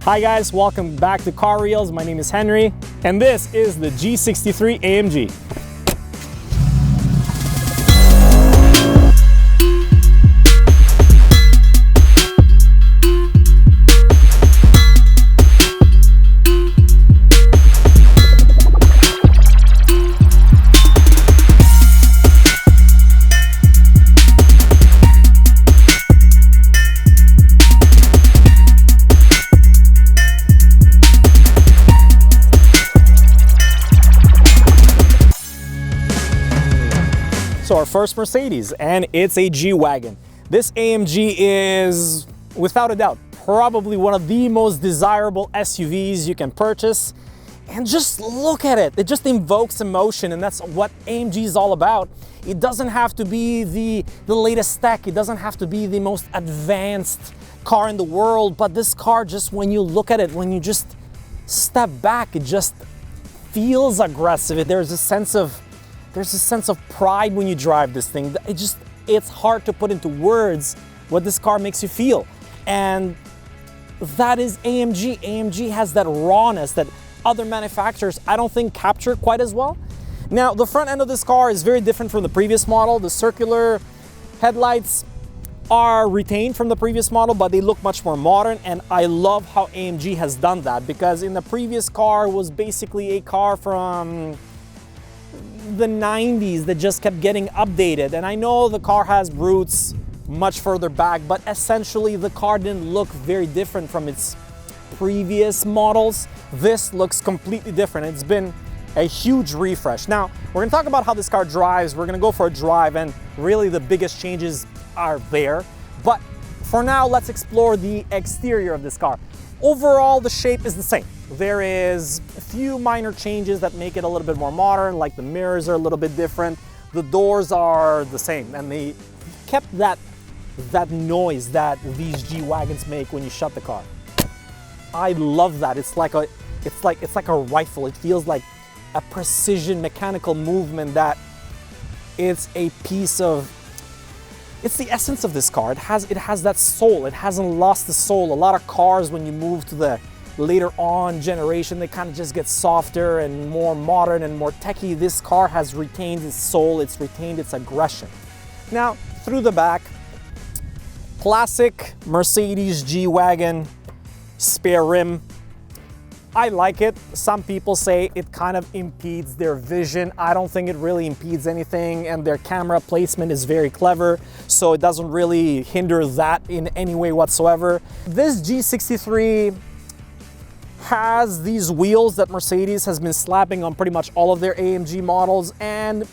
Hi guys, welcome back to Car Reels. My name is Henry, and this is the G63 AMG. So our first Mercedes, and it's a G-Wagon. This AMG is, without a doubt, probably one of the most desirable SUVs you can purchase. And just look at it. It just invokes emotion, and that's what AMG is all about. It doesn't have to be the latest tech. It doesn't have to be the most advanced car in the world, but this car, just when you look at it, when you just step back, it just feels aggressive. There's a sense of pride when you drive this thing. It's hard to put into words what this car makes you feel. And that is AMG. AMG has that rawness that other manufacturers, I don't think, capture quite as well. Now, the front end of this car is very different from the previous model. The circular headlights are retained from the previous model, but they look much more modern. And I love how AMG has done that, because in the previous car was basically a car from the 90s that just kept getting updated. And I know the car has roots much further back, but essentially the car didn't look very different from its previous models. This looks completely different. It's been a huge refresh. Now, we're gonna talk about how this car drives. We're gonna go for a drive, and really the biggest changes are there. But for now, let's explore the exterior of this car. Overall, the shape is the same. There is a few minor changes that make it a little bit more modern, like the mirrors are a little bit different. The doors are the same, and they kept that noise that these G-Wagons make when you shut the car. I love that. It's like a rifle. It feels like a precision mechanical movement that it's a piece of. It's the essence of this car. It has that soul. It hasn't lost the soul. A lot of cars, when you move to the later on generation, they kind of just get softer and more modern and more techy. This car has retained its soul. It's retained its aggression. Now, through the back, classic Mercedes G-Wagon spare rim. I like it. Some people say it kind of impedes their vision. I don't think it really impedes anything, and their camera placement is very clever, so it doesn't really hinder that in any way whatsoever. This G63 has these wheels that Mercedes has been slapping on pretty much all of their AMG models, and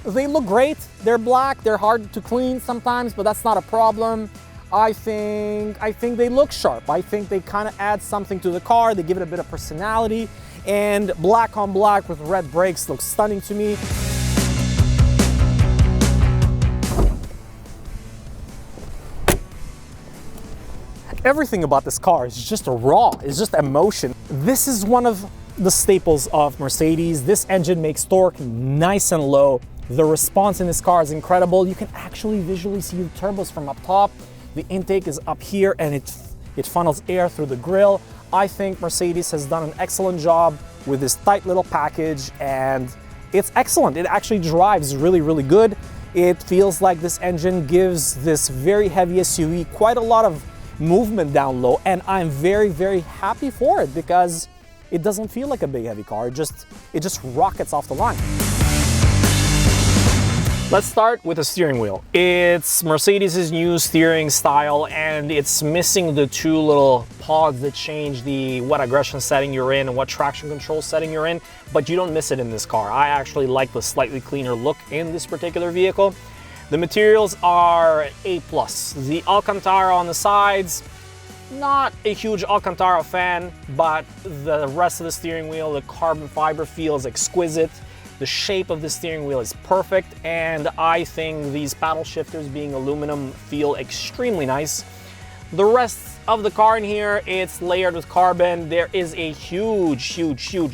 they look great. They're black, they're hard to clean sometimes, but that's not a problem. I think they look sharp. I think they kind of add something to the car. They give it a bit of personality, and black on black with red brakes looks stunning to me. Everything about this car is just raw. It's just emotion. This is one of the staples of Mercedes. This engine makes torque nice and low. The response in this car is incredible. You can actually visually see the turbos from up top. The intake is up here, and it funnels air through the grille. I think Mercedes has done an excellent job with this tight little package, and it's excellent. It actually drives really, really good. It feels like this engine gives this very heavy SUV quite a lot of movement down low, and I'm very, very happy for it, because it doesn't feel like a big heavy car. It just rockets off the line. Let's start with the steering wheel. It's Mercedes's new steering style, and it's missing the two little pods that change what aggression setting you're in and what traction control setting you're in, but you don't miss it in this car. I actually like the slightly cleaner look in this particular vehicle. The materials are A+. The Alcantara on the sides, not a huge Alcantara fan, but the rest of the steering wheel, the carbon fiber feels exquisite. The shape of the steering wheel is perfect, and I think these paddle shifters being aluminum feel extremely nice. The rest of the car in here, it's layered with carbon. There is a huge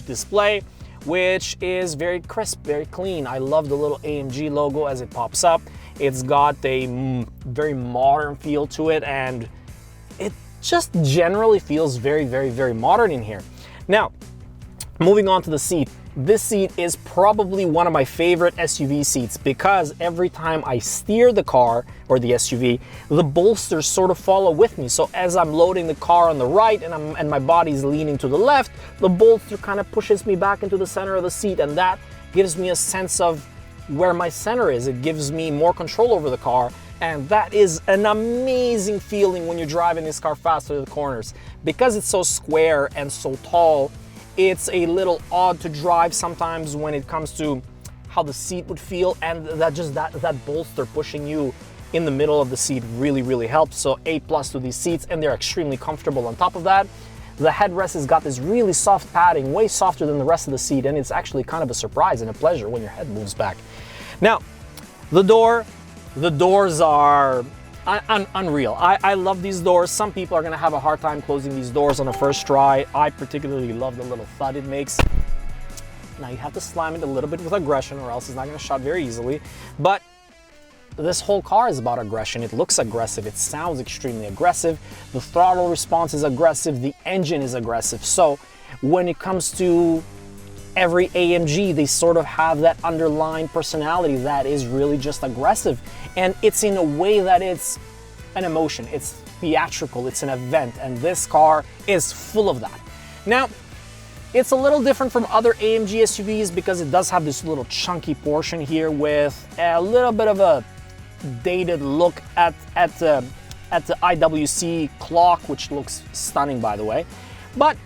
display, which is very crisp, very clean. I love the little AMG logo as it pops up. It's got a very modern feel to it, and just generally feels very, very, very modern in here. Now, moving on to the seat. This seat is probably one of my favorite SUV seats because every time I steer the car or the SUV, the bolsters sort of follow with me. So as I'm loading the car on the right and my body's leaning to the left, the bolster kind of pushes me back into the center of the seat, and that gives me a sense of where my center is. It gives me more control over the car, and that is an amazing feeling when you're driving this car fast through the corners. Because it's so square and so tall, it's a little odd to drive sometimes when it comes to how the seat would feel, and that bolster pushing you in the middle of the seat really, really helps. So A+ to these seats, and they're extremely comfortable. On top of that, the headrest has got this really soft padding, way softer than the rest of the seat, and it's actually kind of a surprise and a pleasure when your head moves back. Now, the doors are unreal. I love these doors. Some people are gonna have a hard time closing these doors on a first try. I particularly love the little thud it makes. Now you have to slam it a little bit with aggression or else it's not gonna shut very easily. But this whole car is about aggression. It looks aggressive, it sounds extremely aggressive. The throttle response is aggressive, the engine is aggressive. So when it comes to every AMG, they sort of have that underlying personality that is really just aggressive. And it's in a way that it's an emotion, it's theatrical, it's an event, and this car is full of that. Now, it's a little different from other AMG SUVs because it does have this little chunky portion here with a little bit of a dated look at the IWC clock, which looks stunning, by the way. But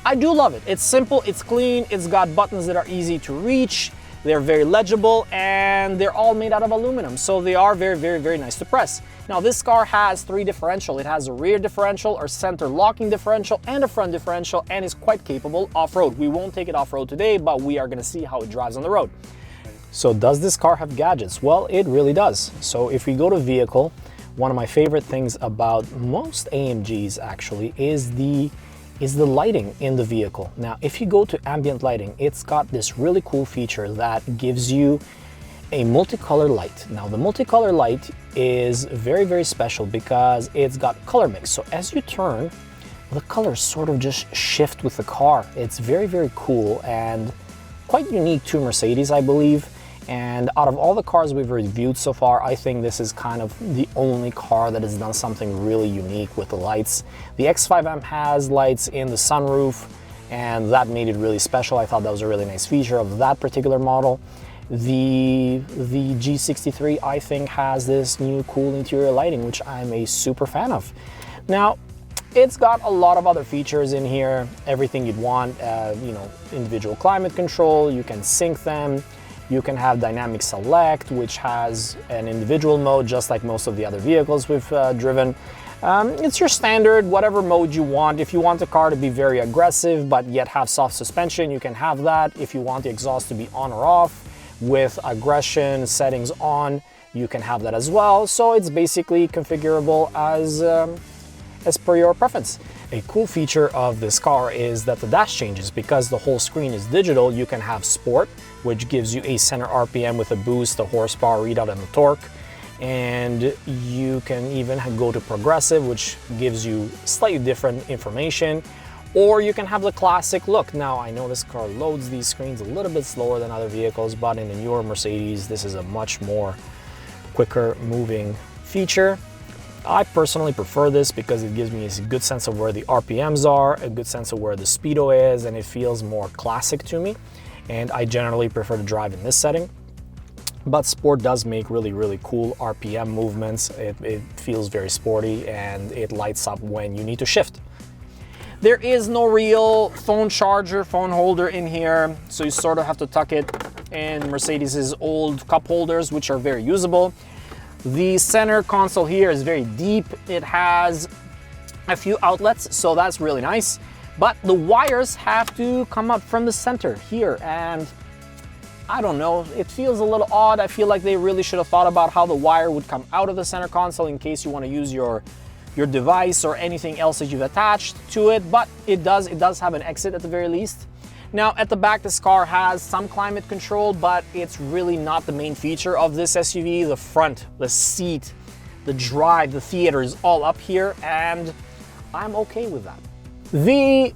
I do love it. It's simple, it's clean, it's got buttons that are easy to reach, they're very legible, and they're all made out of aluminum, so they are very, very, very nice to press. Now, this car has 3 differential. It has a rear differential, or center locking differential, and a front differential, and is quite capable off-road. We won't take it off-road today, but we are gonna see how it drives on the road. So does this car have gadgets? Well, it really does. So if we go to vehicle, one of my favorite things about most AMGs actually is the lighting in the vehicle. Now, if you go to ambient lighting, it's got this really cool feature that gives you a multicolor light. Now, the multicolor light is very, very special because it's got color mix. So as you turn, the colors sort of just shift with the car. It's very, very cool and quite unique to Mercedes, I believe. And out of all the cars we've reviewed so far, I think this is kind of the only car that has done something really unique with the lights. The X5M has lights in the sunroof, and that made it really special. I thought that was a really nice feature of that particular model. The G63, I think, has this new cool interior lighting, which I'm a super fan of. Now, it's got a lot of other features in here, everything you'd want, you know, individual climate control, you can sync them. You can have dynamic select, which has an individual mode, just like most of the other vehicles we've driven. It's your standard, whatever mode you want. If you want the car to be very aggressive, but yet have soft suspension, you can have that. If you want the exhaust to be on or off, with aggression settings on, you can have that as well. So it's basically configurable as per your preference. A cool feature of this car is that the dash changes. Because the whole screen is digital, you can have Sport, which gives you a center RPM with a boost, the horsepower readout, and the torque. And you can even go to Progressive, which gives you slightly different information. Or you can have the classic look. Now, I know this car loads these screens a little bit slower than other vehicles, but in the newer Mercedes, this is a much more quicker moving feature. I personally prefer this because it gives me a good sense of where the RPMs are, a good sense of where the speedo is, and it feels more classic to me. And I generally prefer to drive in this setting. But Sport does make really, really cool RPM movements. It feels very sporty, and it lights up when you need to shift. There is no real phone charger, phone holder in here, so you sort of have to tuck it in Mercedes's old cup holders, which are very usable. The center console here is very deep. It has a few outlets, so that's really nice. But the wires have to come up from the center here, and I don't know, it feels a little odd. I feel like they really should have thought about how the wire would come out of the center console in case you want to use your device or anything else that you've attached to it, but it does have an exit at the very least. Now, at the back, this car has some climate control, but it's really not the main feature of this SUV. The front, the seat, the drive, the theater is all up here, and I'm okay with that. The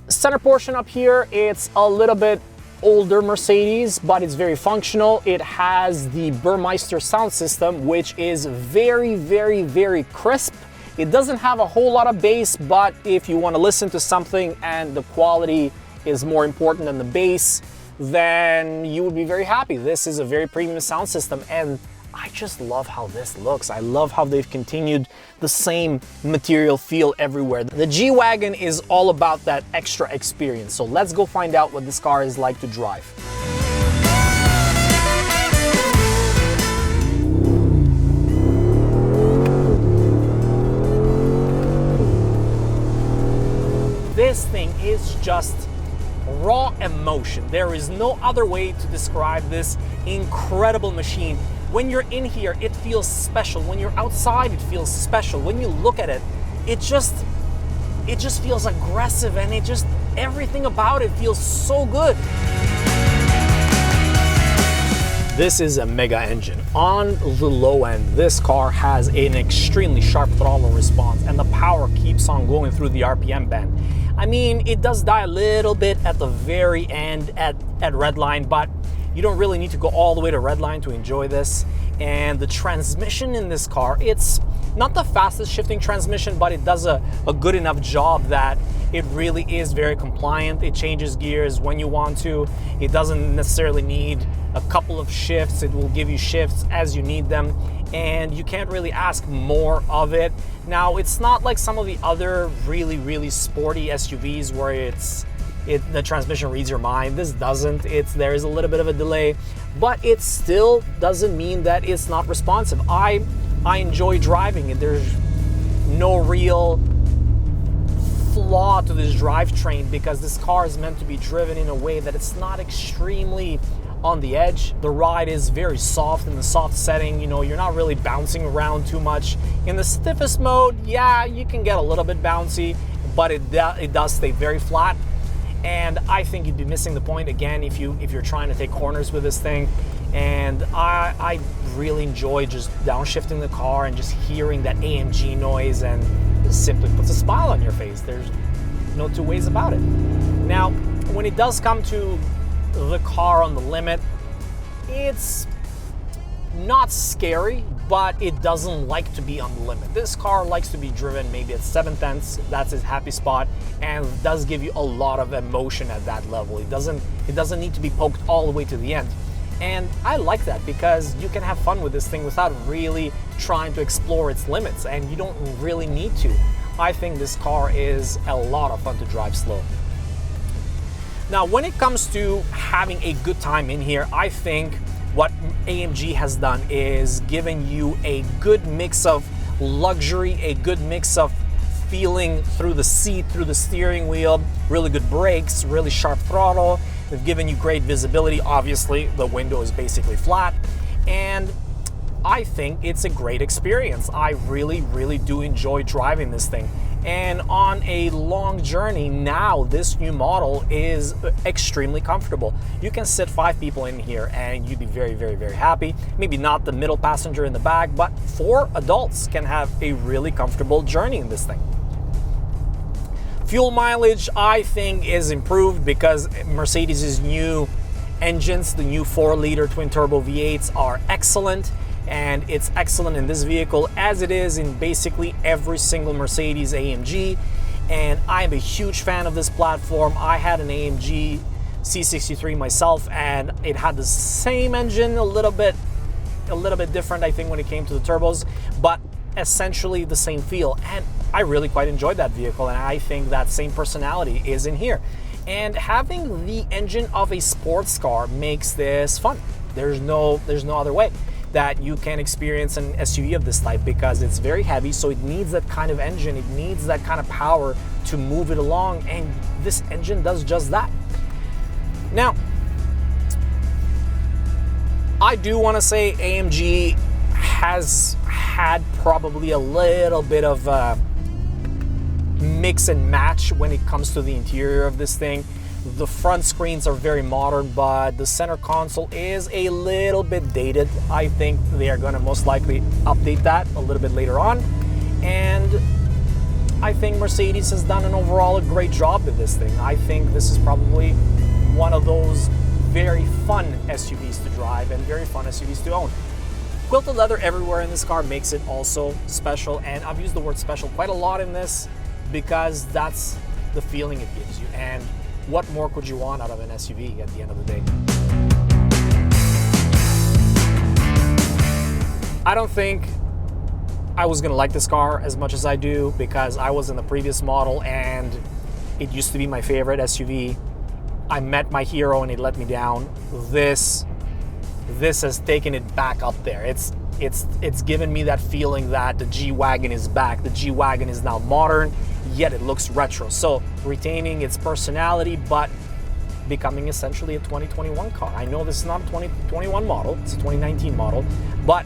center portion up here, it's a little bit older Mercedes, but it's very functional. It has the Burmeister sound system, which is very, very, very crisp. It doesn't have a whole lot of bass, but if you want to listen to something and the quality is more important than the bass, then you would be very happy. This is a very premium sound system, and I just love how this looks. I love how they've continued the same material feel everywhere. The G-Wagon is all about that extra experience. So let's go find out what this car is like to drive. This thing is just raw emotion. There is no other way to describe this incredible machine. When you're in here, it feels special. When you're outside, it feels special. When you look at it, it just feels aggressive, and everything about it feels so good. This is a mega engine. On the low end, this car has an extremely sharp throttle response, and the power keeps on going through the RPM band. I mean, it does die a little bit at the very end at redline, but you don't really need to go all the way to redline to enjoy this. And the transmission in this car, it's not the fastest shifting transmission, but it does a good enough job that it really is very compliant. It changes gears when you want to. It doesn't necessarily need a couple of shifts. It will give you shifts as you need them, and you can't really ask more of it. Now, it's not like some of the other really, really sporty SUVs where the transmission reads your mind. This doesn't. There is a little bit of a delay, but it still doesn't mean that it's not responsive. I enjoy driving it. There's no real flaw to this drivetrain because this car is meant to be driven in a way that it's not extremely on the edge. The ride is very soft in the soft setting. You know, you're not really bouncing around too much. In the stiffest mode, yeah, you can get a little bit bouncy, but it does stay very flat. And I think you'd be missing the point again if you're trying to take corners with this thing. And I really enjoy just downshifting the car and just hearing that AMG noise, and it simply puts a smile on your face. There's no two ways about it. Now, when it does come to the car on the limit, it's not scary, but it doesn't like to be on the limit. This car likes to be driven maybe at 7/10. That's its happy spot, and does give you a lot of emotion at that level. It doesn't need to be poked all the way to the end. And I like that because you can have fun with this thing without really trying to explore its limits, and you don't really need to. I think this car is a lot of fun to drive slow. Now, when it comes to having a good time in here, I think what AMG has done is given you a good mix of luxury, a good mix of feeling through the seat, through the steering wheel, really good brakes, really sharp throttle. They've given you great visibility. Obviously, the window is basically flat, and I think it's a great experience. I really, really do enjoy driving this thing. And on a long journey now, this new model is extremely comfortable. You can sit 5 people in here and you'd be very, very, very happy. Maybe not the middle passenger in the back, but 4 adults can have a really comfortable journey in this thing. Fuel mileage, I think, is improved because Mercedes' new engines, the new 4-liter twin-turbo V8s, are excellent. And it's excellent in this vehicle as it is in basically every single Mercedes AMG. And I'm a huge fan of this platform. I had an AMG C63 myself, and it had the same engine, a little bit different, I think, when it came to the turbos, but essentially the same feel. And I really quite enjoyed that vehicle, and I think that same personality is in here. And having the engine of a sports car makes this fun. There's no other way that you can experience an SUV of this type, because it's very heavy, so it needs that kind of engine, it needs that kind of power to move it along, and this engine does just that. Now, I do want to say AMG has had probably a little bit of a mix and match when it comes to the interior of this thing. The front screens are very modern, but the center console is a little bit dated. I think they are going to most likely update that a little bit later on. And I think Mercedes has done an overall a great job with this thing. I think this is probably one of those very fun SUVs to drive and very fun SUVs to own. Quilted leather everywhere in this car makes it also special, and I've used the word special quite a lot in this because that's the feeling it gives you. And what more could you want out of an SUV at the end of the day? I don't think I was gonna like this car as much as I do because I was in the previous model and it used to be my favorite SUV. I met my hero and it let me down. This has taken it back up there. It's given me that feeling that the G-Wagon is back. The G-Wagon is now modern, yet it looks retro. So retaining its personality, but becoming essentially a 2021 car. I know this is not a 2021 model, it's a 2019 model, but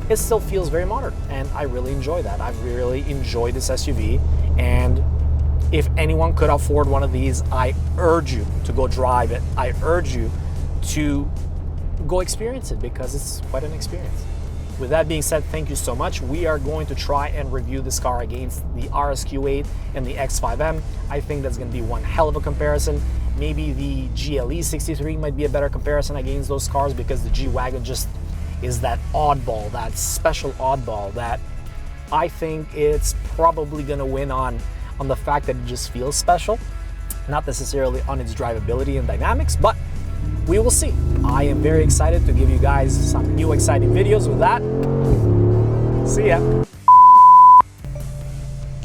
it still feels very modern, and I really enjoy that. I've really enjoyed this SUV, and if anyone could afford one of these, I urge you to go drive it. I urge you to go experience it because it's quite an experience. With that being said, thank you so much. We are going to try and review this car against the RSQ8 and the X5M. I think that's going to be one hell of a comparison. Maybe the G63 might be a better comparison against those cars because the G-Wagon just is that oddball, that special oddball that I think it's probably going to win on the fact that it just feels special, not necessarily on its drivability and dynamics, but we will see. I am very excited to give you guys some new exciting videos. With that, see ya.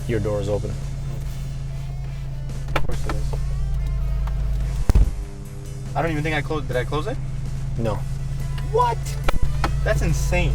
Your door is open. Of course it is. I don't even think I closed. Did I close it? No. What? That's insane.